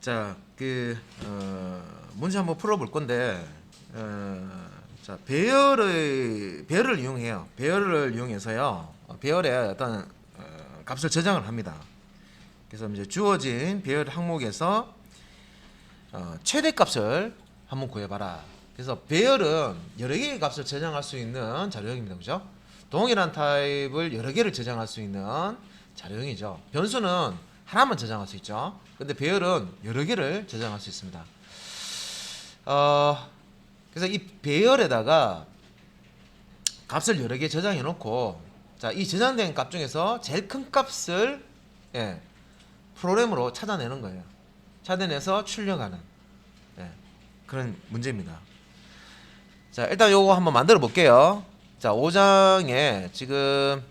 자, 문제 한번 풀어볼 건데, 자, 배열을 이용해요. 배열을 이용해서요, 배열의 어떤 값을 저장을 합니다. 그래서 이제 주어진 배열 항목에서 최대값을 한번 구해봐라. 그래서 배열은 여러 개의 값을 저장할 수 있는 자료형입니다. 그죠? 동일한 타입을 여러 개를 저장할 수 있는 자료형이죠. 변수는 하나만 저장할 수 있죠. 근데 배열은 여러 개를 저장할 수 있습니다. 그래서 이 배열에다가 값을 여러 개 저장해 놓고, 자, 이 저장된 값 중에서 제일 큰 값을 프로그램으로 찾아내는 거예요. 찾아내서 출력하는 그런 문제입니다. 자, 일단 요거 한번 만들어 볼게요. 자, 5장에 지금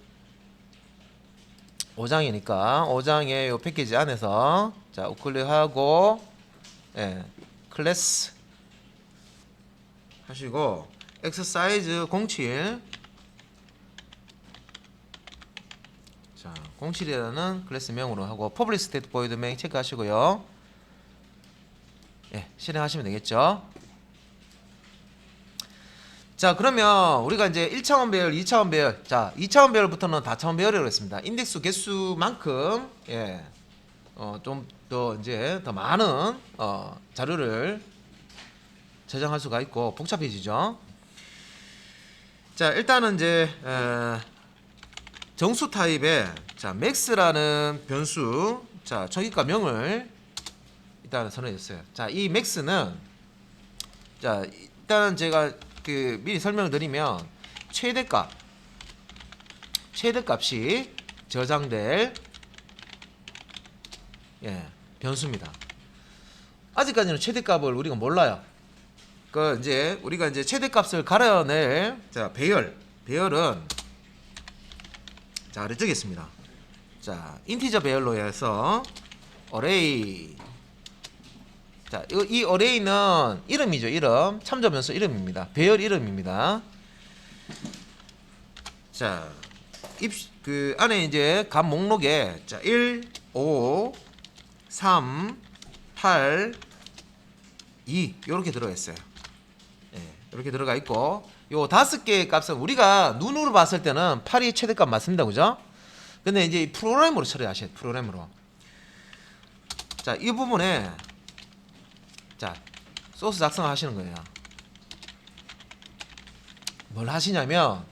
5장이니까 5장의 요 패키지 안에서 자, 우클릭하고 클래스 하시고 엑서사이즈 07 자, 07이라는 클래스명으로 하고 퍼블릭 스테이트 보이드 메인 체크하시고요. 실행하시면 되겠죠. 자, 그러면 우리가 이제 1차원 배열, 2차원 배열, 자, 2차원 배열부터는 다차원 배열이라고 했습니다. 인덱스 개수만큼 좀 더 이제 더 많은 자료를 저장할 수가 있고 복잡해지죠. 자, 일단은 이제 정수 타입의 자, max라는 변수, 자, 저기가 명을 일단 선언했어요. 자, 이 max는 자, 일단은 제가 미리 설명을 드리면 최대값이 저장될 변수입니다. 아직까지는 최대값을 우리가 몰라요. 이제 우리가 이제 최대값을 가려낼 자, 배열은 자, 아래 쪽에 있습니다. 자, 인티저 배열로 해서 어레이. 자, 이 어레이는 이름이죠. 이름. 참조 변수 이름입니다. 배열 이름입니다. 자, 안에 이제 값 목록에 자, 1, 5, 3, 8, 2 요렇게 들어가 있어요. 이렇게 들어가 있고, 요 5개의 값은 우리가 눈으로 봤을 때는 8이 최대값 맞습니다. 그죠? 근데 이제 프로그램으로 처리하셔야 돼요. 프로그램으로. 자, 이 부분에 자, 소스 작성하시는 거예요. 뭘 하시냐면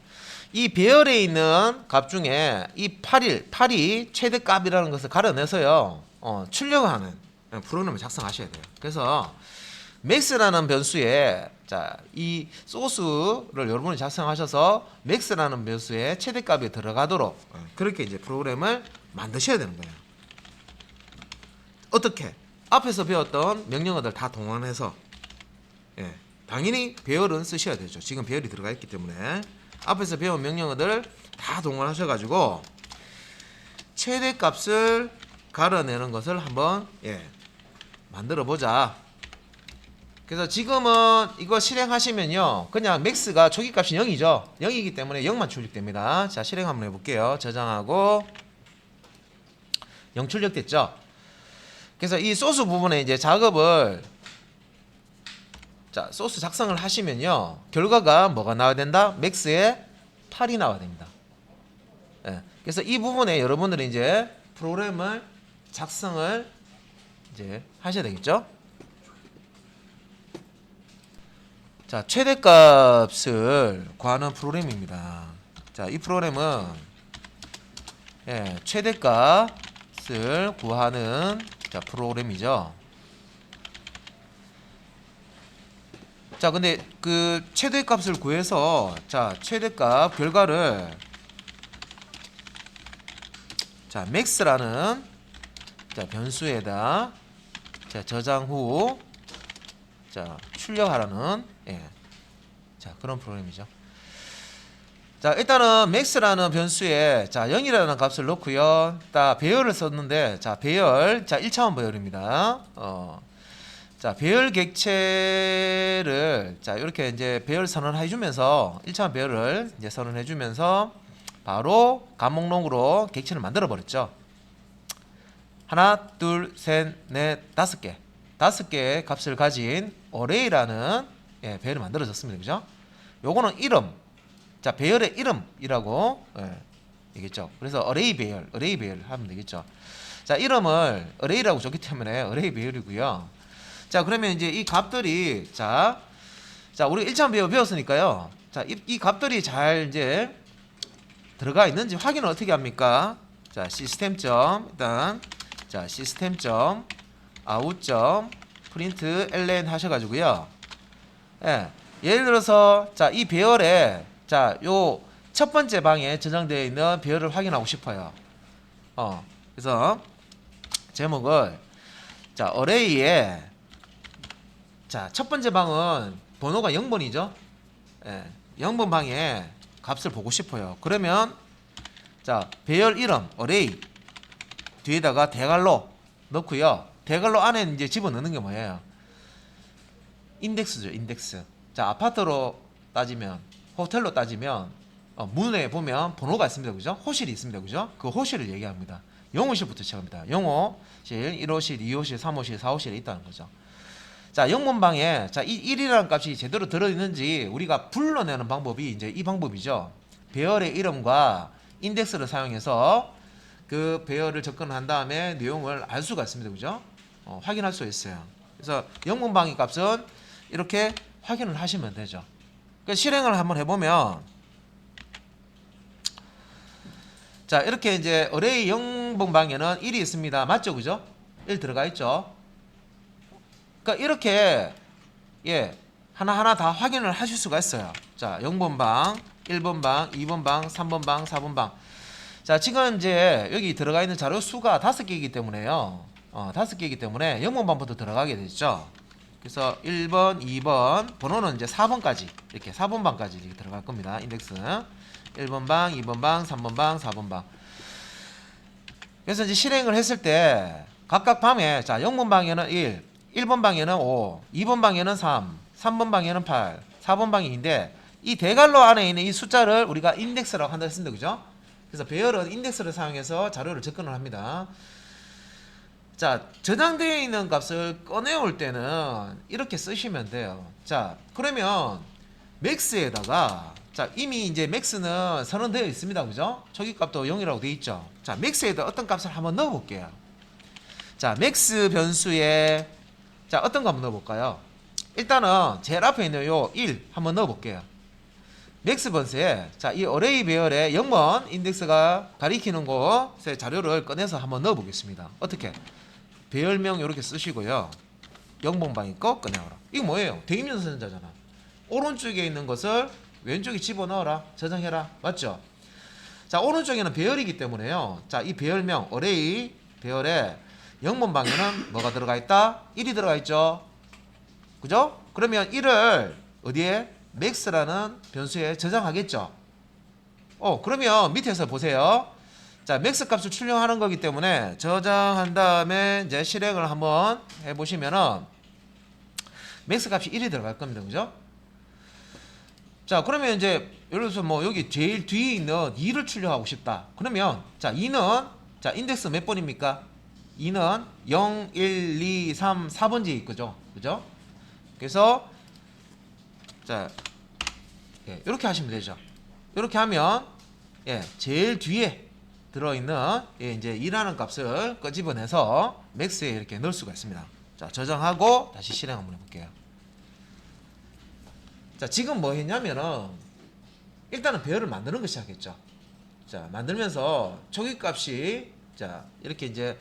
이 배열에 있는 값 중에 이 8이 최대값이라는 것을 가려내서요, 출력하는 프로그램을 작성하셔야 돼요. 그래서 max라는 변수에 자, 이 소스를 여러분이 작성하셔서 max라는 변수에 최대값이 들어가도록 그렇게 이제 프로그램을 만드셔야 되는 거예요. 어떻게? 앞에서 배웠던 명령어들 다 동원해서 당연히 배열은 쓰셔야 되죠. 지금 배열이 들어가 있기 때문에 앞에서 배운 명령어들 다 동원하셔가지고 최대값을 가려내는 것을 한번 만들어 보자. 그래서 지금은 이거 실행하시면요, 그냥 맥스가 초기값이 0이죠. 0이기 때문에 0만 출력됩니다. 자, 실행 한번 해볼게요. 저장하고 0 출력됐죠. 그래서 이 소스 부분에 이제 작업을 자, 소스 작성을 하시면요, 결과가 뭐가 나와야 된다? 맥스에 8이 나와야 됩니다. 그래서 이 부분에 여러분들이 이제 프로그램을 작성을 이제 하셔야 되겠죠. 자, 최대값을 구하는 프로그램입니다. 자, 이 프로그램은 최대값을 구하는 자, 프로그램이죠. 자, 근데 그 최대값을 구해서 자, 최대값 결과를 자, max라는 자, 변수에다 자, 저장 후 자, 출력하라는 자, 그런 프로그램이죠. 자, 일단은 max라는 변수에 자, 0이라는 값을 넣고요. 딱 배열을 썼는데 자, 배열 자, 1차원 배열입니다. 자, 배열 객체를 자, 이렇게 이제 배열 선언해 주면서 1차원 배열을 이제 선언해 주면서 바로 값 목록으로 객체를 만들어 버렸죠. 하나, 둘, 셋, 넷, 5개. 5개의 값을 가진 array라는 예, 배열이 만들어졌습니다. 그죠? 요거는 이름. 자, 배열의 이름이라고 예, 되겠죠. 그래서 array 배열 하면 되겠죠. 자, 이름을 array라고 줬기 때문에 array 배열이고요. 자, 그러면 이제 이 값들이 자 우리 1차 배웠으니까요. 자, 이 값들이 잘 이제 들어가 있는지 확인을 어떻게 합니까? 자, 시스템.일단 자, 시스템.out.print ln 하셔가지고요. 예, 예를 들어서 자, 이 배열에 자, 요 첫 번째 방에 저장되어 있는 배열을 확인하고 싶어요. 그래서 제목을 자, array에 자, 첫 번째 방은 번호가 0번이죠. 예, 0번 방에 값을 보고 싶어요. 그러면 자, 배열 이름 array 뒤에다가 대괄호 넣고요. 대괄호 안에 이제 집어넣는 게 뭐예요? 인덱스죠, 인덱스. 자, 아파트로 따지면, 호텔로 따지면 문에 보면 번호가 있습니다, 그죠? 호실이 있습니다, 그죠? 그 호실을 얘기합니다. 영호실부터 시작합니다. 영호실, 1호실, 2호실, 3호실, 4호실에 있다는 거죠. 자, 영문방에 자, 이 1이라는 값이 제대로 들어있는지 우리가 불러내는 방법이 이제 이 방법이죠. 배열의 이름과 인덱스를 사용해서 그 배열을 접근한 다음에 내용을 알 수가 있습니다, 그죠? 확인할 수 있어요. 그래서 영문방의 값은 이렇게 확인을 하시면 되죠. 그러니까 실행을 한번 해보면 자, 이렇게 이제 array 영문방에는 1이 있습니다. 맞죠, 그죠? 1 들어가 있죠. 그러니까 이렇게 예, 하나하나 다 확인을 하실 수가 있어요. 자, 0번 방, 1번 방, 2번 방, 3번 방, 4번 방. 자, 지금 이제 여기 들어가 있는 자료 수가 5개이기 때문에요. 5개이기 때문에 0번 방부터 들어가게 되죠. 그래서 1번, 2번, 번호는 이제 4번까지 이렇게 4번 방까지 이렇게 들어갈 겁니다. 인덱스 1번 방, 2번 방, 3번 방, 4번 방. 그래서 이제 실행을 했을 때 각각 방에 자, 0번 방에는 1번 방에는 5, 2번 방에는 3, 3번 방에는 8, 4번 방이 있는데 이 대괄호 안에 있는 이 숫자를 우리가 인덱스라고 한다 했습니다. 그죠? 그래서 배열은 인덱스를 사용해서 자료를 접근을 합니다. 자, 저장되어 있는 값을 꺼내올 때는 이렇게 쓰시면 돼요. 자, 그러면 맥스에다가 자, 이미 이제 맥스는 선언되어 있습니다. 그죠? 초기값도 0이라고 되어 있죠. 자, 맥스에다 어떤 값을 한번 넣어 볼게요. 자, 맥스 변수에 자, 어떤 거 한번 넣어 볼까요? 일단은 제일 앞에 있는 요 1 한번 넣어 볼게요. 맥스 변수에 자, 이 array 배열에 0번 인덱스가 가리키는 곳에 자료를 꺼내서 한번 넣어 보겠습니다. 어떻게? 배열명 이렇게 쓰시고요. 0번 방이 거 꺼내오라. 이거 뭐예요? 대입연 선자잖아. 오른쪽에 있는 것을 왼쪽에 집어넣어라. 저장해라. 맞죠? 자, 오른쪽에는 배열이기 때문에요. 자, 이 배열명 array 배열에 0번 방에는 뭐가 들어가 있다? 1이 들어가 있죠. 그죠? 그러면 1을 어디에? max라는 변수에 저장하겠죠. 그러면 밑에서 보세요. 자, max 값을 출력하는 거기 때문에 저장한 다음에 이제 실행을 한번 해보시면은 max 값이 1이 들어갈 겁니다. 그죠? 자, 그러면 이제 예를 들어서 뭐 여기 제일 뒤에 있는 2를 출력하고 싶다. 그러면 자, 2는 자, 인덱스 몇 번입니까? 2는 0, 1, 2, 3, 4번지에 있죠. 그죠? 그래서 자, 예, 이렇게 하시면 되죠. 이렇게 하면 예, 제일 뒤에 들어있는 예, 이제 2라는 값을 끄집어내서 맥스에 이렇게 넣을 수가 있습니다. 자, 저장하고 다시 실행 한번 해볼게요. 자, 지금 뭐 했냐면은 일단은 배열을 만드는 거 시작했죠. 자, 만들면서 초기값이 자, 이렇게 이제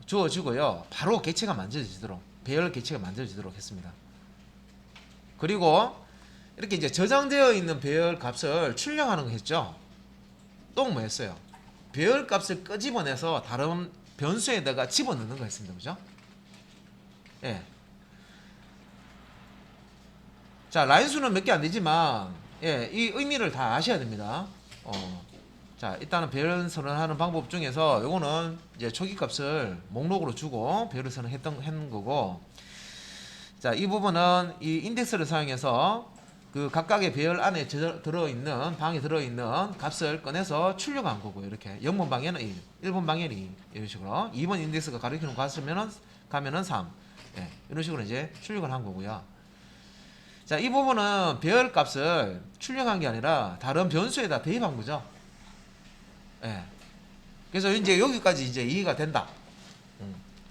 주어지고요. 바로 객체가 만들어지도록 배열 객체가 만들어지도록 했습니다. 그리고 이렇게 이제 저장되어 있는 배열 값을 출력하는 거 했죠. 또 뭐 했어요? 배열 값을 끄집어내서 다른 변수에다가 집어넣는 거 했습니다. 그죠? 예. 자, 라인 수는 몇 개 안 되지만 예, 이 의미를 다 아셔야 됩니다. 자, 일단은 배열 선언하는 방법 중에서 요거는 이제 초기 값을 목록으로 주고 배열을 선언했던 거고, 자, 이 부분은 이 인덱스를 사용해서 그 각각의 배열 안에 들어있는 방에 들어있는 값을 꺼내서 출력한 거고요. 이렇게 0번 방에는 1, 1번 방에는 2 이런 식으로 2번 인덱스가 가리키는 가면은 3 예, 이런 식으로 이제 출력을 한 거고요. 자, 이 부분은 배열 값을 출력한 게 아니라 다른 변수에다 대입한 거죠. 예. 그래서 이제 여기까지 이제 이해가 된다.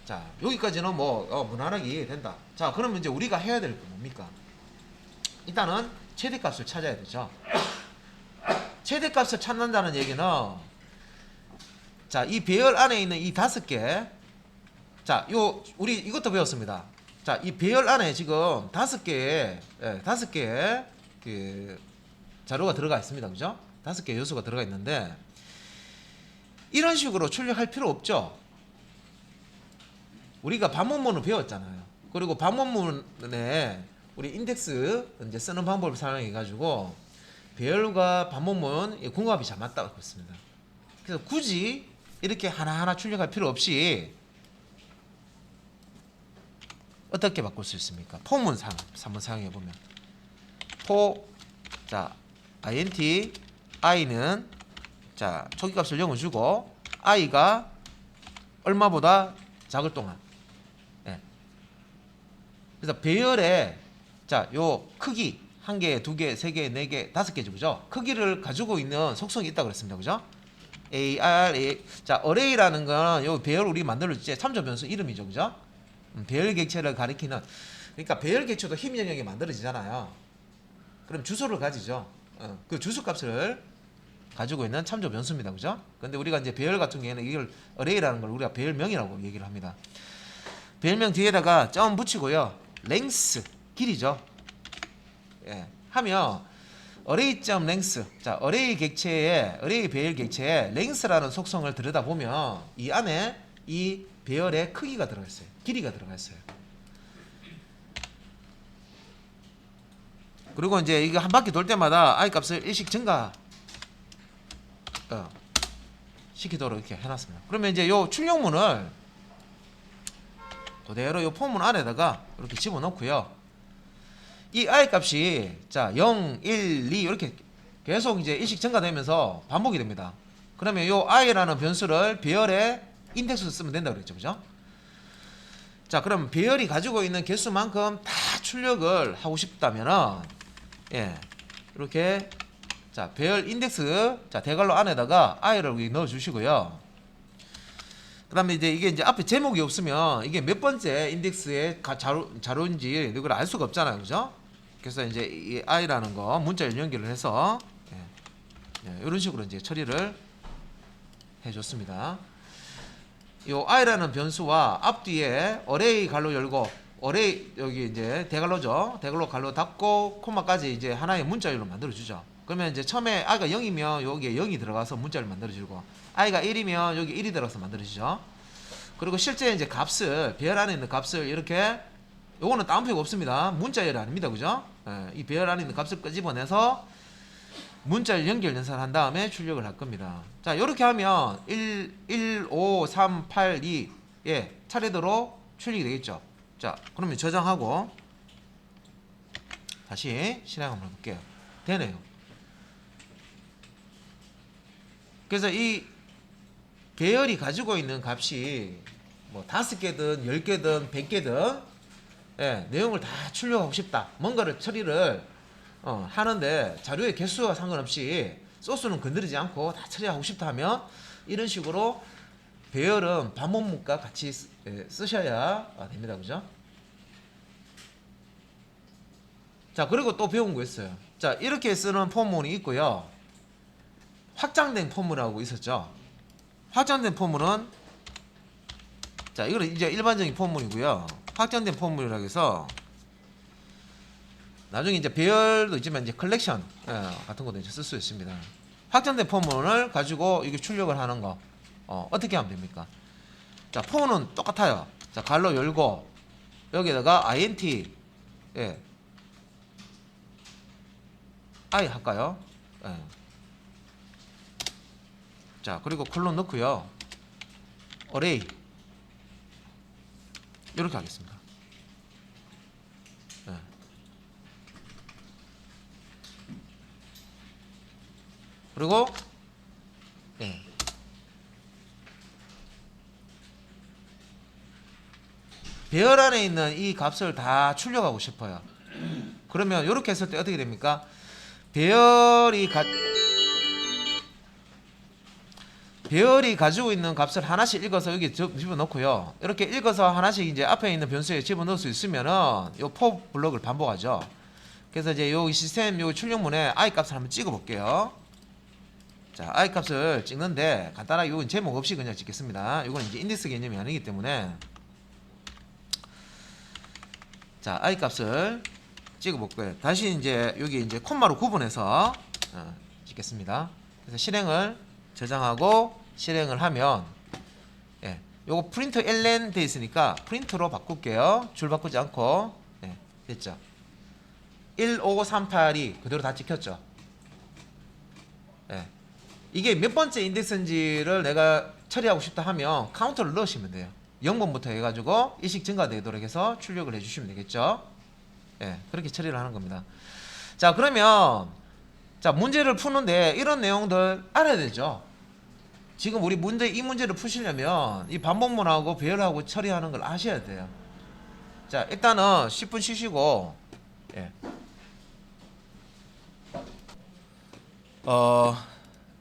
자, 여기까지는 뭐 무난하게 이해된다. 자, 그러면 이제 우리가 해야 될 게 뭡니까? 일단은 최대값을 찾아야 되죠. 최대값을 찾는다는 얘기는 자, 이 배열 안에 있는 이 5개 자, 우리 이것도 배웠습니다. 자, 이 배열 안에 지금 5개의 그 자료가 들어가 있습니다. 그죠? 5개의 요소가 들어가 있는데 이런 식으로 출력할 필요 없죠. 우리가 반문문을 배웠잖아요. 그리고 반문문에 우리 인덱스 이제 쓰는 방법을 사용해 가지고 배열과 반문문 궁합이 잘 맞다고 그랬습니다. 그래서 굳이 이렇게 하나하나 출력할 필요 없이 어떻게 바꿀 수 있습니까? 포문 한번 사용해 보면 자 int i는 자 초기값을 0을 주고 i가 얼마보다 작을 동안 예. 그래서 배열에 자 요 크기 1개, 2개, 3개, 4개, 5개죠. 그죠? 크기를 가지고 있는 속성이 있다고 그랬습니다. 그죠? ARA 자 array라는 건 요 배열 우리 만들어줄 참조 변수 이름이죠. 그죠? 배열 객체를 가리키는 그러니까 배열 객체도 힘 영역이 만들어지잖아요. 그럼 주소를 가지죠. 그 주소 값을 가지고 있는 참조 변수입니다. 그죠? 근데 우리가 이제 배열 같은 경우에는 이걸 array라는 걸 우리가 배열명이라고 얘기를 합니다. 배열명 뒤에다가 점 붙이고요. length 길이죠. 예. 하면 array.length 자 array 배열 객체에 length라는 속성을 들여다보면 이 안에 이 배열의 크기가 들어가 있어요. 길이가 들어가 있어요. 그리고 이제 이거 한 바퀴 돌 때마다 i 값을 1씩 증가 시키도록 이렇게 해놨습니다. 그러면 이제 요 출력문을 그대로 요 포문 안에다가 이렇게 집어넣고요. 이 i 값이 자 0, 1, 2 이렇게 계속 이제 1씩 증가되면서 반복이 됩니다. 그러면 요 i라는 변수를 배열의 인덱스로 쓰면 된다고 그랬죠. 그죠? 자, 그럼 배열이 가지고 있는 개수만큼 다 출력을 하고 싶다면은 예. 이렇게 자, 배열 인덱스 자, 대괄호 안에다가 i를 넣어 주시고요. 그다음에 이게 이제 앞에 제목이 없으면 이게 몇 번째 인덱스의 자료인지 이걸 알 수가 없잖아요. 그죠? 그래서 이제 이 i라는 거 문자를 연결을 해서 이런 식으로 이제 처리를 해 줬습니다. 요 i라는 변수와 앞뒤에 array 갈로 열고 array 여기 이제 대괄호죠. 대괄호 갈로 닫고 코마까지 이제 하나의 문자열로 만들어 주죠. 그러면 이제 처음에 i가 0이면 여기에 0이 들어가서 문자를 만들어 주고 i가 1이면 여기 1이 들어가서 만들어 주죠. 그리고 실제 이제 값을 배열 안에 있는 값을 이렇게 요거는 따옴표가 없습니다. 문자열이 아닙니다. 그죠? 이 배열 안에 있는 값을 끄집어내서 문자를 연결 연산을 한 다음에 출력을 할 겁니다. 자, 이렇게 하면 1, 5, 3, 8, 2 예, 차례대로 출력이 되겠죠. 자, 그러면 저장하고 다시 실행 한번 해볼게요. 되네요. 그래서 이 배열이 가지고 있는 값이 뭐 5개든 10개든 100개든 예, 내용을 다 출력하고 싶다. 뭔가를 처리를 하는데 자료의 개수와 상관없이 소스는 건드리지 않고 다 처리하고 싶다 하면 이런 식으로 배열은 반문문과 같이 쓰셔야 됩니다. 그죠? 자, 그리고 또 배운 거 있어요. 자, 이렇게 쓰는 포문이 있고요. 확장된 포문이라고 있었죠. 확장된 포문은 자, 이거는 이제 일반적인 포문이고요. 확장된 포문이라고 해서 나중에 이제 배열도 있지만 이제 컬렉션 같은 것도 이제 쓸 수 있습니다. 확장된 포문을 가지고 이게 출력을 하는 거 어떻게 하면 됩니까? 자, 포문은 똑같아요. 자, 갈로 열고 여기다가 int i 할까요? 자, 그리고 콜론 넣고요. array 이렇게 하겠습니다. 그리고 예. 배열 안에 있는 이 값을 다 출력하고 싶어요. 그러면 이렇게 했을 때 어떻게 됩니까? 배열이 가지고 있는 값을 하나씩 읽어서 여기 집어넣고요. 이렇게 읽어서 하나씩 이제 앞에 있는 변수에 집어넣을 수 있으면은 요 for 블록을 반복하죠. 그래서 이제 요 시스템 요 출력문에 i 값을 한번 찍어 볼게요. 자, i 값을 찍는데 간단하게 이건 제목 없이 그냥 찍겠습니다. 이건 이제 인덱스 개념이 아니기 때문에 자, i 값을 찍어 볼게요. 다시 이제 여기 이제 콤마로 구분해서 찍겠습니다. 그래서 실행을 저장하고 실행을 하면 예, 요거 프린트 ln 돼 있으니까 프린트로 바꿀게요. 줄 바꾸지 않고 예, 됐죠. 15382 그대로 다 찍혔죠. 예. 이게 몇 번째 인덱스인지를 내가 처리하고 싶다 하면 카운터를 넣으시면 돼요. 0번부터 해가지고 일씩 증가되도록 해서 출력을 해주시면 되겠죠. 예, 그렇게 처리를 하는 겁니다. 자, 그러면 자, 문제를 푸는데 이런 내용들 알아야 되죠. 지금 우리 이 문제를 푸시려면 이 반복문하고 배열하고 처리하는 걸 아셔야 돼요. 자, 일단은 10분 쉬시고 예.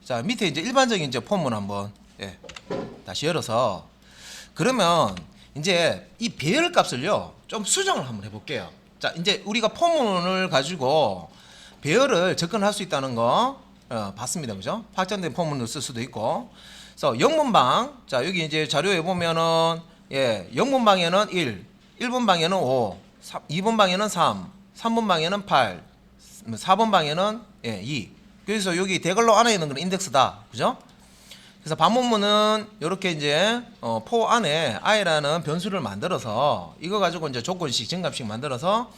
자, 밑에 이제 일반적인 이제 폼을 한번 예, 다시 열어서 그러면 이제 이 배열 값을요 좀 수정을 한번 해볼게요. 자, 이제 우리가 폼문을 가지고 배열을 접근할 수 있다는 거 봤습니다, 그죠? 확장된 폼문을 쓸 수도 있고. 그래서 영문방, 자 여기 이제 자료에 보면은 예, 영문방에는 1번 방에는 5, 2번 방에는 3, 3번 방에는 8, 4번 방에는 예, 2. 그래서 여기 대괄호 안에 있는 건 인덱스다, 그죠? 그래서 반복문은 이렇게 이제 for 안에 i라는 변수를 만들어서 이거 가지고 이제 조건식 증값식 만들어서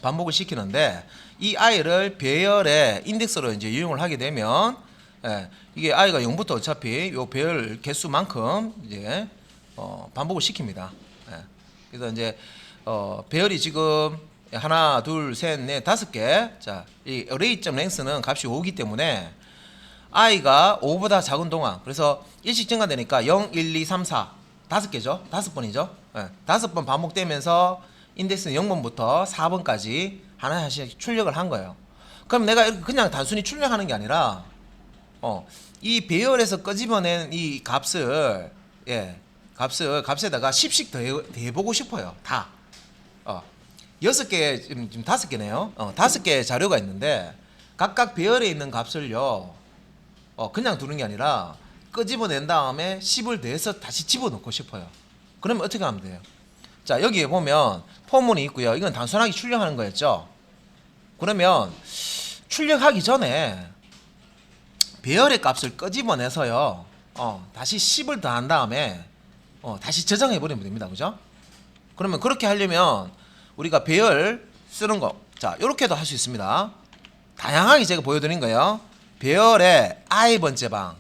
반복을 시키는데 이 i를 배열의 인덱스로 이제 이용을 하게 되면 예, 이게 i가 0부터 어차피 요 배열 개수만큼 이제 반복을 시킵니다. 예, 그래서 이제 배열이 지금 하나, 둘, 셋, 넷, 5개. 자, 이 array.length는 값이 5기 때문에 i가 5보다 작은 동안 그래서 일씩 증가되니까 0, 1, 2, 3, 4 5개죠. 5번이죠. 예, 5번 반복되면서 인덱스는 0번부터 4번까지 하나씩 출력을 한 거예요. 그럼 내가 이렇게 그냥 단순히 출력하는 게 아니라 이 배열에서 끄집어낸 이 값을 값에다가 10씩 더해보고 싶어요. 다 6개, 지금 5개네요. 5개의 자료가 있는데 각각 배열에 있는 값을요 그냥 두는 게 아니라 끄집어낸 다음에 10을 더해서 다시 집어넣고 싶어요. 그러면 어떻게 하면 돼요? 자, 여기에 보면 포문이 있고요. 이건 단순하게 출력하는 거였죠. 그러면 출력하기 전에 배열의 값을 끄집어내서요 다시 10을 더한 다음에 다시 저장해 버리면 됩니다. 그죠? 그러면 그렇게 하려면 우리가 배열 쓰는 거, 자, 요렇게도 할 수 있습니다. 다양하게 제가 보여드린 거예요. 배열의 i번째 방.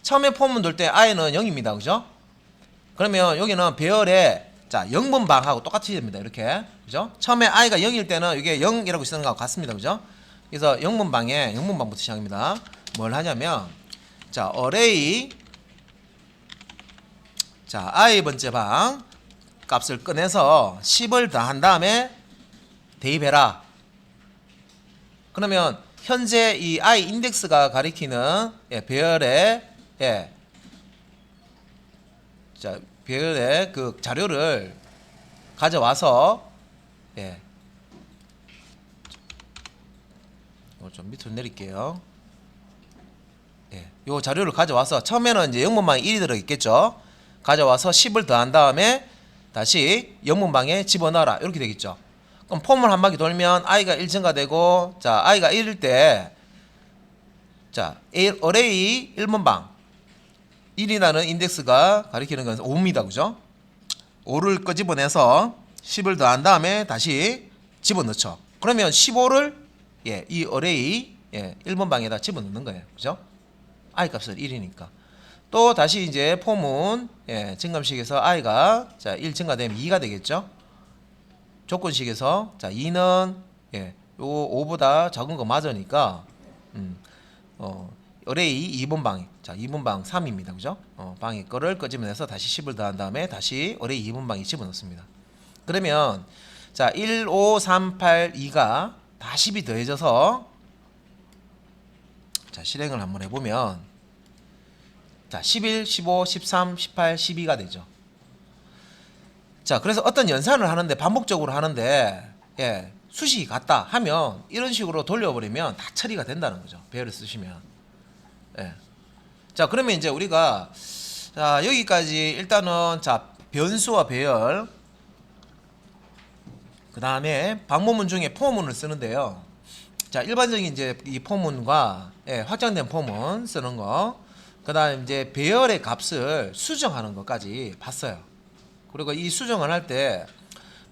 처음에 포문 돌 때 i는 0입니다. 그죠? 그러면 여기는 배열의 자, 0번 방하고 똑같이 됩니다. 이렇게. 그죠? 처음에 i가 0일 때는 이게 0이라고 쓰는 거하고 같습니다. 그죠? 그래서 0번 방에 0번 방부터 시작합니다. 뭘 하냐면 자, array 자, i번째 방 값을 꺼내서 10을 더한 다음에 대입해라. 그러면 현재 이 i 인덱스가 가리키는 배열의 자, 배열의 그 자료를 가져와서 좀 밑으로 내릴게요. 요 자료를 가져와서 처음에는 이제 영문방에 1이 들어있겠죠. 가져와서 10을 더한 다음에 다시 영문방에 집어넣어라. 이렇게 되겠죠. 그럼 폼을 한 바퀴 돌면 i가 1 증가되고, 자, i가 1일 때, 자, array 1번방 1이라는 인덱스가 가리키는 건 5입니다. 그죠? 5를 끄집어내서 10을 더한 다음에 다시 집어넣죠. 그러면 15를 이 array 1번방에다 집어넣는 거예요. 그죠? i 값은 1이니까. 또 다시 이제 폼은 증감식에서 i가 자, 1 증가되면 2가 되겠죠. 조건식에서 자, 2는 요 5보다 작은 거 맞으니까 어레이 2번 방, 자 2번 방 3입니다. 그죠? 방의 거를 끄집어내서 다시 10을 더한 다음에 다시 어레이 2번 방에 집어넣습니다. 그러면 자 1, 5, 3, 8, 2가 다 10이 더해져서 자 실행을 한번 해보면 자 11, 15, 13, 18, 12가 되죠. 자 그래서 어떤 연산을 하는데 반복적으로 하는데 예, 수식이 같다 하면 이런 식으로 돌려버리면 다 처리가 된다는 거죠. 배열을 쓰시면. 예. 자 그러면 이제 우리가 자 여기까지 일단은 자 변수와 배열 그 다음에 방문문 중에 포문을 쓰는데요. 자 일반적인 이제 이 포문과 예, 확장된 포문 쓰는 거, 그 다음 이제 배열의 값을 수정하는 것까지 봤어요. 그리고 이 수정을 할 때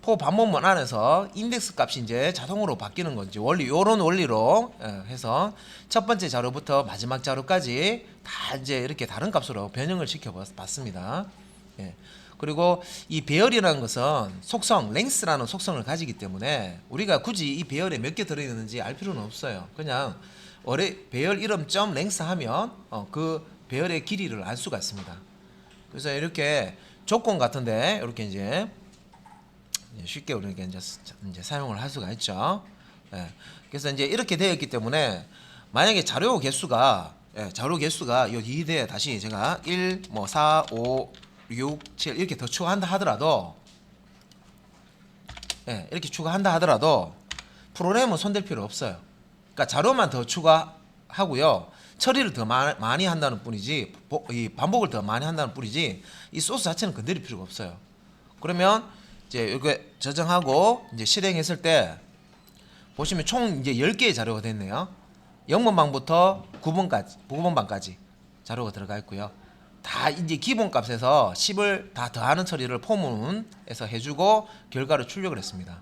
포 반문문 안에서 인덱스 값이 이제 자동으로 바뀌는 건지 원리 요런 원리로 해서 첫 번째 자료부터 마지막 자료까지 다 이제 이렇게 다른 값으로 변형을 시켜 봤습니다. 예. 그리고 이 배열이라는 것은 속성, 랭스라는 속성을 가지기 때문에 우리가 굳이 이 배열에 몇 개 들어있는지 알 필요는 없어요. 그냥 배열 이름 점 랭스 하면 그 배열의 길이를 알 수가 있습니다. 그래서 이렇게 조건 같은데 이렇게 이제 쉽게 우리가 이제 사용을 할 수가 있죠. 예. 그래서 이제 이렇게 되어 있기 때문에 만약에 자료 개수가 이 대에 다시 제가 1, 뭐 4, 5, 6, 7 이렇게 더 추가한다 하더라도 예, 이렇게 추가한다 하더라도 프로그램은 손댈 필요 없어요. 그러니까 자료만 더 추가하고요. 처리를 더 많이 한다는 뿐이지 이 반복을 더 많이 한다는 뿐이지 이 소스 자체는 건드릴 필요가 없어요. 그러면 이제 이렇게 저장하고 이제 실행했을 때 보시면 총 이제 10개의 자료가 됐네요. 0번방부터 9번방까지 자료가 들어가 있고요. 다 이제 기본값에서 10을 다 더하는 처리를 포문에서 해주고 결과를 출력을 했습니다.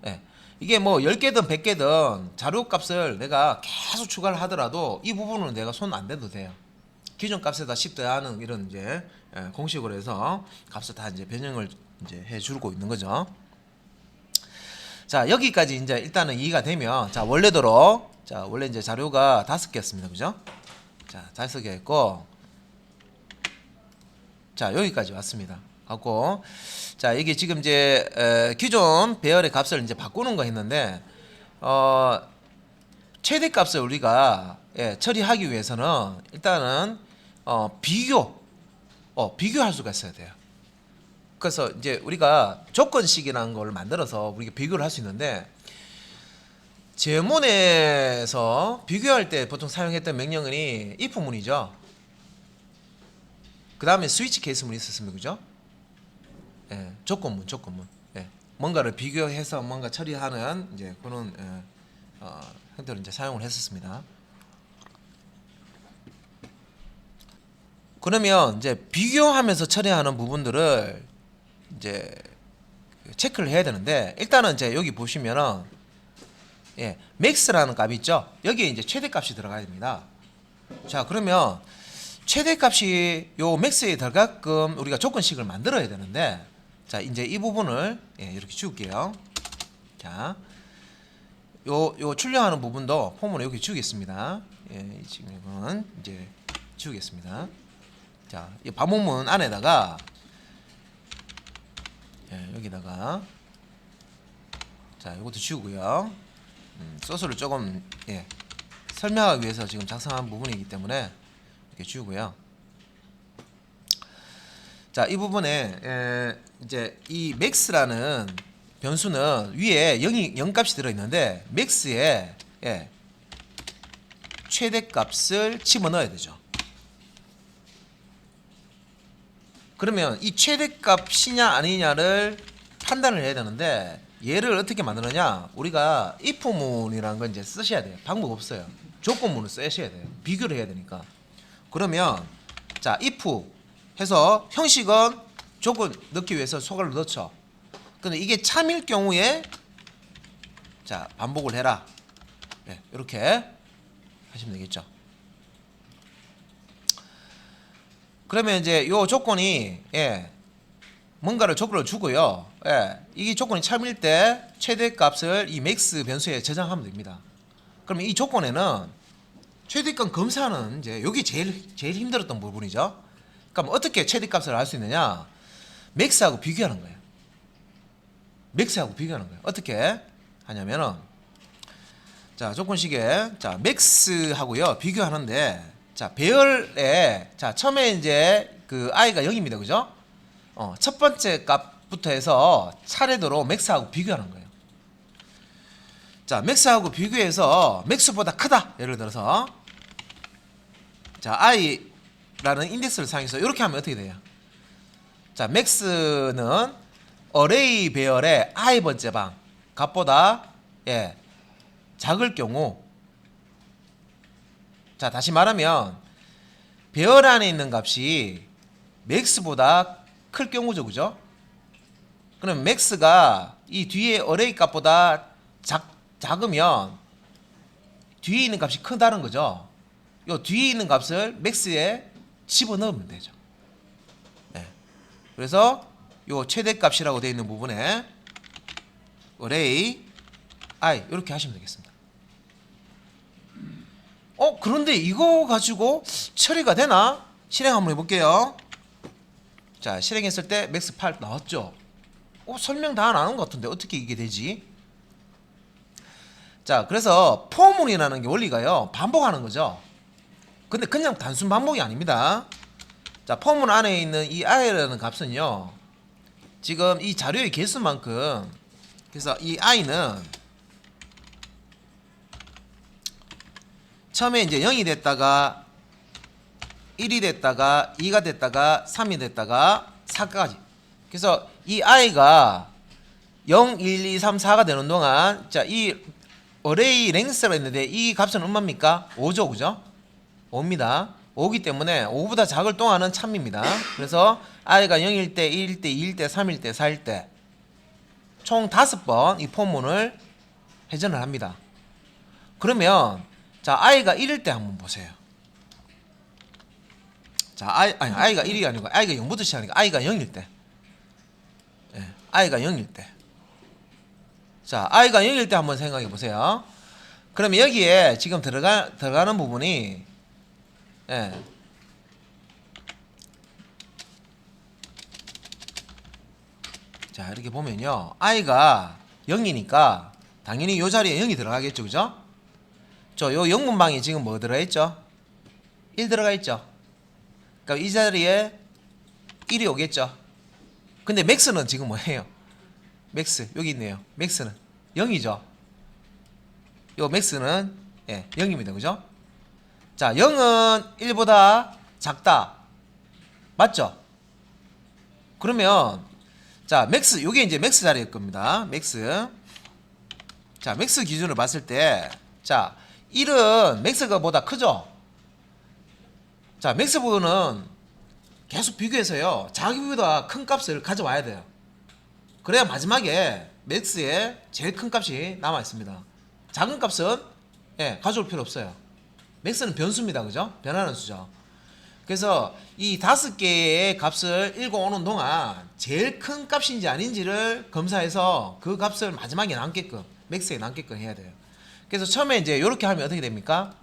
예. 이게 뭐 10개든 100개든 자료값을 내가 계속 추가를 하더라도 이 부분은 내가 손 안 대도 돼요. 기존 값에다 10 더하는 이런 이제 공식으로 해서 값을 다 이제 변형을 이제 해주고 있는 거죠. 자 여기까지 이제 일단은 이해가 되면 자 원래대로 자 원래 이제 자료가 5개였습니다. 그죠? 자 5개 했고 자 여기까지 왔습니다. 갖고 자 이게 지금 이제 기존 배열의 값을 이제 바꾸는 거 했는데 최대 값을 우리가 처리하기 위해서는 일단은 비교할 수가 있어야 돼요. 그래서 이제 우리가 조건식이라는 걸 만들어서 우리가 비교를 할 수 있는데 제문에서 비교할 때 보통 사용했던 명령은 if 문이죠. 그 다음에 스위치 케이스문이 있었습니다. 그죠? 예, 조건문. 예, 뭔가를 비교해서 뭔가 처리하는 이제 그런 형태로 이제 사용을 했었습니다. 그러면 이제 비교하면서 처리하는 부분들을 이제 체크를 해야 되는데 일단은 이제 여기 보시면은 예, 맥스라는 값이 있죠. 여기에 이제 최대값이 들어가야 됩니다. 자, 그러면 최대값이 요 맥스에 들어가끔 우리가 조건식을 만들어야 되는데 자, 이제 이 부분을 이렇게 지울게요. 자, 요 출력하는 부분도 폼으로 여기 지우겠습니다. 예, 지금 이건 이제 지우겠습니다. 자, 이 반복문 안에다가 여기다가 자, 이것도 지우고요. 소스를 조금 설명하기 위해서 지금 작성한 부분이기 때문에 이렇게 지우고요. 자, 이 부분에 이제 이 max라는 변수는 위에 0값이 들어있는데 max에 최대값을 집어넣어야 되죠. 그러면 이 최대값이냐 아니냐를 판단을 해야 되는데 얘를 어떻게 만드느냐, 우리가 if문이라는 건 이제 쓰셔야 돼요. 방법 없어요. 조건문을 쓰셔야 돼요. 비교를 해야 되니까. 그러면 자 if 해서 형식은 조건 넣기 위해서 소괄로 넣죠. 근데 이게 참일 경우에 자 반복을 해라. 이렇게 하시면 되겠죠. 그러면 이제 요 조건이 뭔가를 조건을 주고요. 이게 조건이 참일 때 최대값을 이 max 변수에 저장하면 됩니다. 그러면 이 조건에는 최대값 검사는 이제 여기 제일 힘들었던 부분이죠. 그럼 어떻게 최대값을 알 수 있느냐? 맥스하고 비교하는 거예요. 맥스하고 비교하는 거예요. 어떻게 하냐면은 자, 조건식에 자, 맥스하고요 비교하는데 자, 배열에 자, 처음에 이제 그 i가 0입니다. 그죠? 첫 번째 값부터 해서 차례대로 맥스하고 비교하는 거예요. 자, 맥스하고 비교해서 맥스보다 크다. 예를 들어서 자, i라는 인덱스를 사용해서 이렇게 하면 어떻게 돼요? 자, 맥스는 어레이 배열의 i번째 방 값보다 예, 작을 경우 자, 다시 말하면 배열 안에 있는 값이 맥스보다 클 경우죠. 그죠? 그럼 맥스가 이 뒤에 어레이 값보다 작으면 뒤에 있는 값이 크다는 거죠. 요 뒤에 있는 값을 맥스에 집어넣으면 되죠. 네. 그래서 요 최대값이라고 되어 있는 부분에 어레이 i 이렇게 하시면 되겠습니다. 그런데 이거 가지고 처리가 되나? 실행 한번 해볼게요. 자, 실행했을 때 맥스 8 나왔죠? 설명 다 안 하는 것 같은데 어떻게 이게 되지? 자, 그래서 포문이라는 게 원리가요 반복하는 거죠. 근데 그냥 단순 반복이 아닙니다. 자, 포문 안에 있는 이 i라는 값은요 지금 이 자료의 개수만큼 그래서 이 i는 처음에 이제 0이 됐다가 1이 됐다가 2가 됐다가 3이 됐다가 4까지 그래서 이 i가 0, 1, 2, 3, 4가 되는 동안 자, 이 어레이 랭스가 있는데 이 값은 얼마입니까? 5죠. 그죠? 5입니다. 5기 때문에 5보다 작을 동안은 참입니다. 그래서 i가 0일 때, 1일 때, 2일 때, 3일 때, 4일 때 총 5번 이 포문을 회전을 합니다. 그러면 자, i가 1일 때 한번 보세요. 자, i가 1이 아니고 i가 0부터 시작하니까 i가 0일 때. 예, i가 0일 때. 자, i가 0일 때 한번 생각해 보세요. 그러면 여기에 지금 들어가는 부분이 예. 자, 이렇게 보면요. i가 0이니까 당연히 이 자리에 0이 들어가겠죠. 그죠? 요 0문방에 지금 뭐 들어가 있죠? 1 들어가 있죠. 그러니까 이 자리에 1이 오겠죠. 근데 맥스는 지금 뭐예요? 맥스 여기 있네요. 맥스는 0이죠. 요 맥스는 예, 0입니다. 그죠? 자, 0은 1보다 작다. 맞죠? 그러면 자, 맥스 요게 이제 맥스 자리일 겁니다. 맥스. 자, 맥스 기준으로 봤을 때 자, 1은 맥스가 보다 크죠? 자, 맥스 부분은 계속 비교해서요 자기보다 큰 값을 가져와야 돼요. 그래야 마지막에 맥스에 제일 큰 값이 남아 있습니다. 작은 값은 예, 가져올 필요 없어요. 맥스는 변수입니다. 그죠? 변하는 수죠. 그래서 이 5개의 값을 읽어오는 동안 제일 큰 값인지 아닌지를 검사해서 그 값을 마지막에 남게끔 맥스에 남게끔 해야 돼요. 그래서 처음에 이제 이렇게 하면 어떻게 됩니까?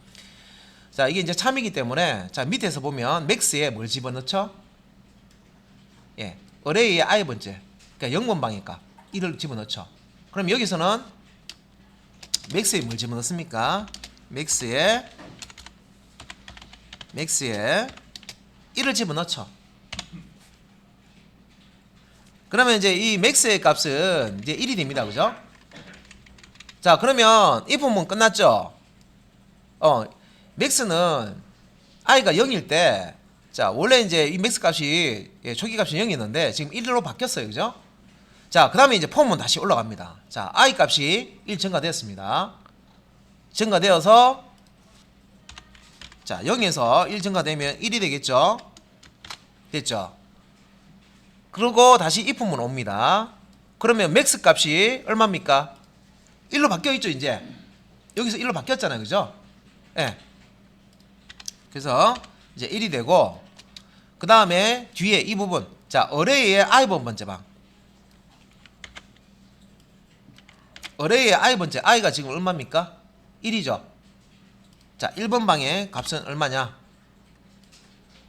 자, 이게 이제 참이기 때문에 자, 밑에서 보면 맥스에 뭘 집어넣죠? 예, 어레이의 i번째 그러니까 0번방이니까 1을 집어넣죠. 그럼 여기서는 맥스에 뭘 집어넣습니까? 맥스에 1을 집어넣죠. 그러면 이제 이 맥스의 값은 이제 1이 됩니다. 그죠? 자, 그러면 이 부분 끝났죠? 맥스는 i가 0일 때 자, 원래 이제 이 맥스 값이 예, 초기 값이 0이었는데 지금 1로 바뀌었어요. 그죠? 자, 그 다음에 이제 폼은 다시 올라갑니다. 자, i 값이 1 증가되었습니다. 증가되어서 자, 0에서 1 증가되면 1이 되겠죠? 됐죠? 그리고 다시 if문 옵니다. 그러면 맥스 값이 얼마입니까? 1로 바뀌어있죠. 이제 여기서 1로 바뀌었잖아요. 그죠? 예. 그래서 이제 1이 되고 그 다음에 뒤에 이 부분 자, 어레이의 i번째 방 어레이의 i번째 i가 지금 얼마입니까? 1이죠. 자, 1번 방의 값은 얼마냐?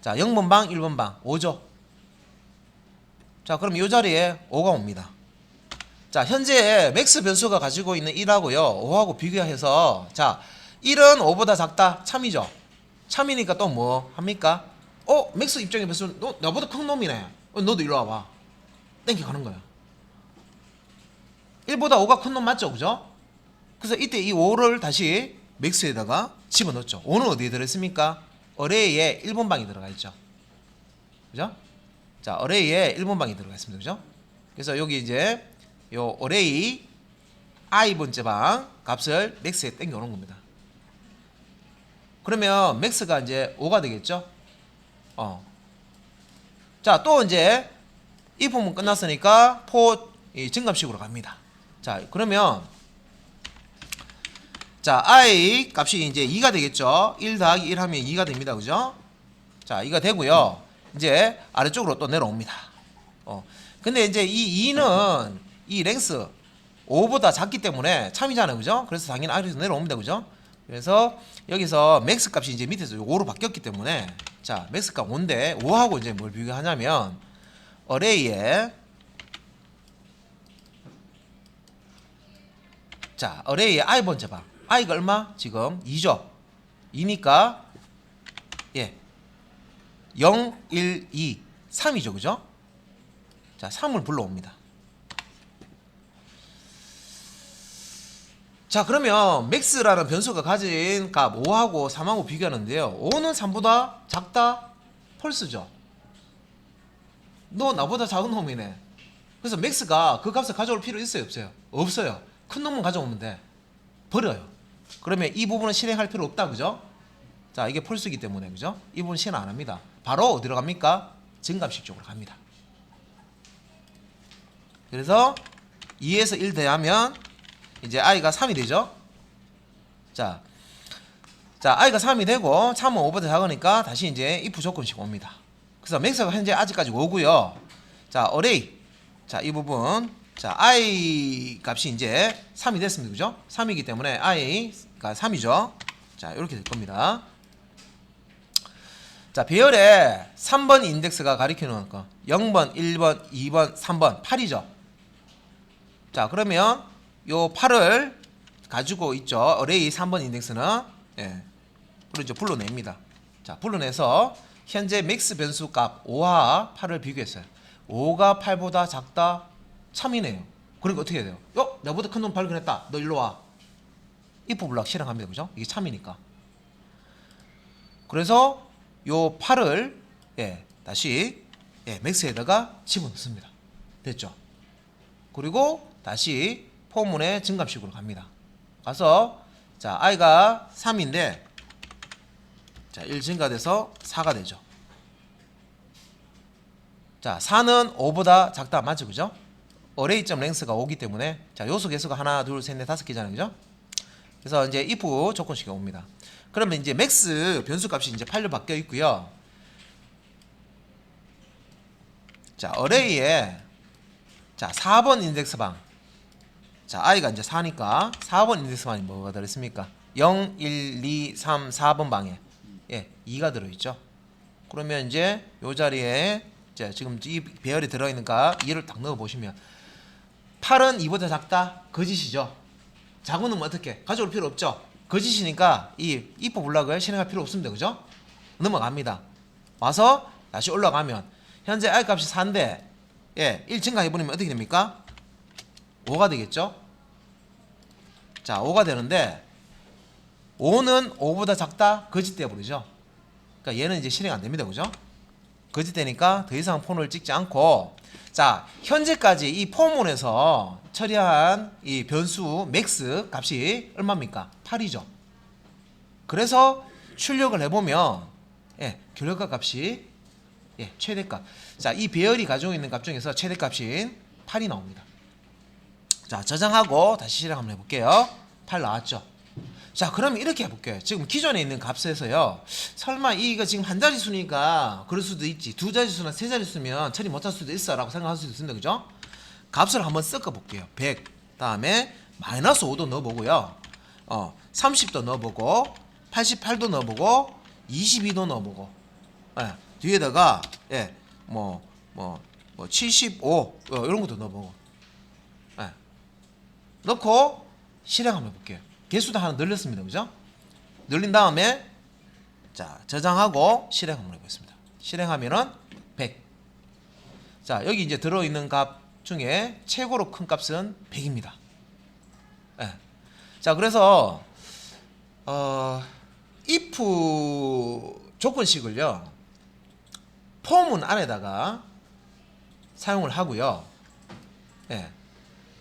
자, 0번 방, 1번 방 5죠. 자, 그럼 이 자리에 5가 옵니다. 자, 현재 맥스 변수가 가지고 있는 1하고요 5하고 비교해서 자, 1은 5보다 작다. 참이죠. 참이니까 또 뭐 합니까? 맥스 입장의 변수 너 나보다 큰 놈이네. 너도 일로 와봐. 땡겨 가는 거야. 1보다 5가 큰 놈 맞죠? 그죠? 그래서 이때 이 5를 다시 맥스에다가 집어넣었죠. 5는 어디에 들어있습니까? 어레이에 1번 방이 들어가 있죠. 그죠? 자, 어레이에 1번 방이 들어가 있습니다. 그죠? 그래서 여기 이제 요 어레이 i번째 방 값을 맥스에 땡겨 오는 겁니다. 그러면 맥스가 이제 5가 되겠죠? 자, 또 이제 이 부분 끝났으니까 이 증감식으로 갑니다. 자, 그러면 자, i 값이 이제 2가 되겠죠? 1 더하기 1 하면 2가 됩니다. 그죠? 자, 2가 되고요. 이제 아래쪽으로 또 내려옵니다. 근데 이제 이 2는 이 랭스 5보다 작기 때문에 참이잖아요. 그죠? 그래서 당연히 아래에서 내려옵니다. 그죠? 그래서 여기서 맥스 값이 이제 밑에서 5로 바뀌었기 때문에 자, 맥스 값 5인데 5하고 이제 뭘 비교하냐면 어레이에 자, 어레이의 i번째 방 i가 얼마? 지금 2죠. 2니까 예 0, 1, 2, 3이죠. 그죠? 자, 3을 불러옵니다. 자, 그러면 맥스라는 변수가 가진 값 5하고 3하고 비교하는데요. 5는 3보다 작다? 펄스죠. 너 나보다 작은 놈이네. 그래서 맥스가 그 값을 가져올 필요 있어요? 없어요? 없어요. 큰 놈은 가져오면 돼. 버려요. 그러면 이 부분은 실행할 필요 없다. 그죠? 자, 이게 펄스이기 때문에 그죠? 이 부분 실행 안 합니다. 바로 어디로 갑니까? 증감식 쪽으로 갑니다. 그래서 2에서 1 더하면 이제 i가 3이 되죠. 자, i가 3이 되고 3은 5보다 작으니까 다시 이제 if 조건식 옵니다. 그래서 맥스가 현재 아직까지 5고요. 자, 어레이. 자, 이 부분. 자, i 값이 이제 3이 됐습니다. 그죠? 3이기 때문에 i가 3이죠. 자, 이렇게 될 겁니다. 자, 배열에 3번 인덱스가 가리키는 거 0번, 1번, 2번, 3번 8이죠. 자, 그러면 요 8을 가지고 있죠. 어레이 3번 인덱스는 그렇죠. 불러냅니다. 자, 불러내서 현재 맥스 변수 값 5와 8을 비교했어요. 5가 8보다 작다? 참이네요. 그러니까 어떻게 해야 돼요? 나보다 큰 놈 발견했다. 너 일로 와. if 블락 실행합니다. 그죠? 이게 참이니까. 그래서 요 8을 다시 맥스에다가 집어넣습니다. 됐죠? 그리고 다시 포문의 증감식으로 갑니다. 가서 자, i가 3인데 자, 1 증가돼서 4가 되죠. 자, 4는 5보다 작다. 맞죠? 그죠? 어레이점 랭스가 5기 때문에 자, 요소 개수가 하나, 둘, 셋, 넷, 5개잖아요. 그죠? 그래서 이제 if 조건식이 옵니다. 그러면 이제 맥스 변수 값이 이제 8로 바뀌어 있고요. 자, 어레이에 자, 4번 인덱스 방. 자, i가 이제 4니까 4번 인덱스 방이 뭐가 들어있습니까? 0, 1, 2, 3, 4번 방에 2가 들어있죠. 그러면 이제 요 자리에 자, 지금 이 배열이 들어있는가 2를 딱 넣어 보시면 8은 2보다 작다? 거짓이죠. 작은 놈은 어떻게? 가져올 필요 없죠. 거짓이니까 이 if 블락을 실행할 필요 없습니다. 그죠? 넘어갑니다. 와서 다시 올라가면 현재 i 값이 4인데 1 증가해버리면 어떻게 됩니까? 5가 되겠죠? 자, 5가 되는데 5는 5보다 작다? 거짓돼 버리죠. 그러니까 얘는 이제 실행 안 됩니다. 그죠? 거짓되니까 더 이상 폰을 찍지 않고 자, 현재까지 이 포문에서 처리한 이 변수 맥스 값이 얼마입니까? 8이죠. 그래서 출력을 해보면 결과 값이 최대값. 자, 이 배열이 가지고 있는 값 중에서 최대값인 8이 나옵니다. 자, 저장하고 다시 실행 한번 해볼게요. 8 나왔죠. 자, 그러면 이렇게 해볼게요. 지금 기존에 있는 값에서요, 설마 이거 지금 한 자릿수니까 그럴 수도 있지, 두 자릿수나 세 자릿수면 처리 못할 수도 있어 라고 생각할 수도 있습니다. 그죠? 값을 한번 섞어 볼게요. 100 다음에 마이너스 5도 넣어보고요, 30도 넣어보고 88도 넣어보고 22도 넣어보고 예, 뒤에다가 예, 75 이런 것도 넣어보고 예, 넣고 실행 한번 해볼게요. 개수도 하나 늘렸습니다. 그죠? 늘린 다음에 자 저장하고 실행 한번 해보겠습니다. 실행하면은 100. 자 여기 이제 들어있는 값 중에 최고로 큰 값은 100입니다. 예. 자 그래서 if 조건식을요 포문 안에다가 사용을 하고요. 예.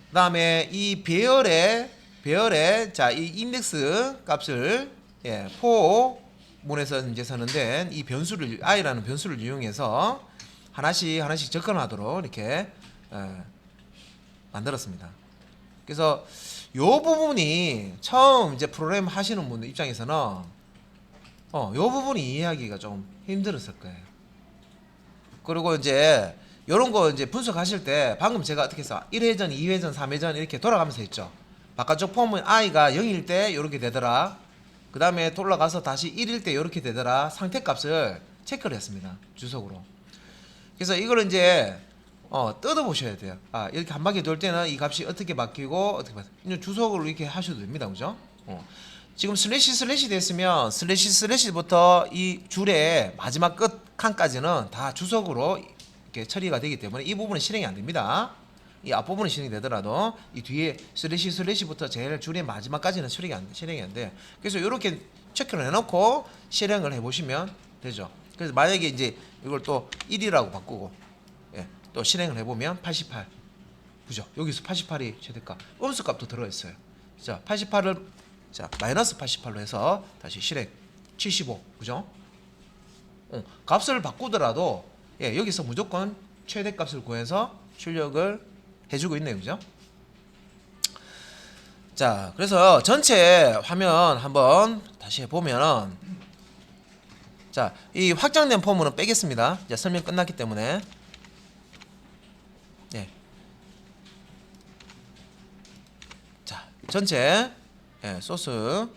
그다음에 이 배열의 자 이 인덱스 값을 예, 포문에서 이제 선언된 이 변수를 i라는 변수를 이용해서 하나씩 접근하도록 이렇게 만들었습니다. 그래서 요 부분이 처음 이제 프로그램 하시는 분들 입장에서는 요 부분이 이해하기가 좀 힘들었을 거예요. 그리고 이제 요런 거 이제 분석하실 때 방금 제가 어떻게 해서 1회전, 2회전, 3회전 이렇게 돌아가면서 했죠. 바깥쪽 폼은 i가 0일 때 요렇게 되더라. 그 다음에 돌아가서 다시 1일 때 요렇게 되더라. 상태값을 체크를 했습니다. 주석으로. 그래서 이걸 이제 뜯어 보셔야 돼요. 아 이렇게 한 바퀴 돌 때는 이 값이 어떻게 바뀌고 어떻게 바뀌고 주석으로 이렇게 하셔도 됩니다. 그죠? 지금 슬래시 됐으면 슬래시부터 이 줄의 마지막 끝 칸까지는 다 주석으로 이렇게 처리가 되기 때문에 이 부분은 실행이 안 됩니다. 이 앞부분은 실행이 되더라도 이 뒤에 슬래시부터 제일 줄의 마지막까지는 실행이 안 돼요. 그래서 이렇게 체크를 해놓고 실행을 해보시면 되죠. 그래서 만약에 이제 이걸 또 1이라고 바꾸고 예, 또 실행을 해보면 88 그죠? 여기서 88이 최대값 음수 값도 들어있어요. 자 88을 자 마이너스 88로 해서 다시 실행 75 그죠? 값을 바꾸더라도 예, 여기서 무조건 최대값을 구해서 출력을 해주고 있네요. 그죠? 자 그래서 전체 화면 한번 다시 보면은 자 이 확장된 폼은 빼겠습니다. 이제 설명 끝났기 때문에 예. 자 전체 예, 소스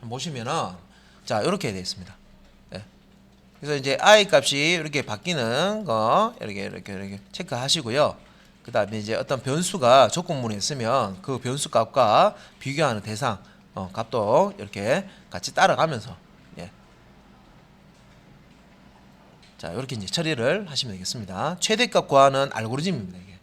보시면은 자 이렇게 되어 있습니다. 예. 그래서 이제 i 값이 이렇게 바뀌는 거 이렇게 체크하시고요. 그 다음에 이제 어떤 변수가 조건문에 있으면 그 변수 값과 비교하는 대상 값도 이렇게 같이 따라가면서 예. 자 이렇게 이제 처리를 하시면 되겠습니다. 최대값 구하는 알고리즘입니다. 이게.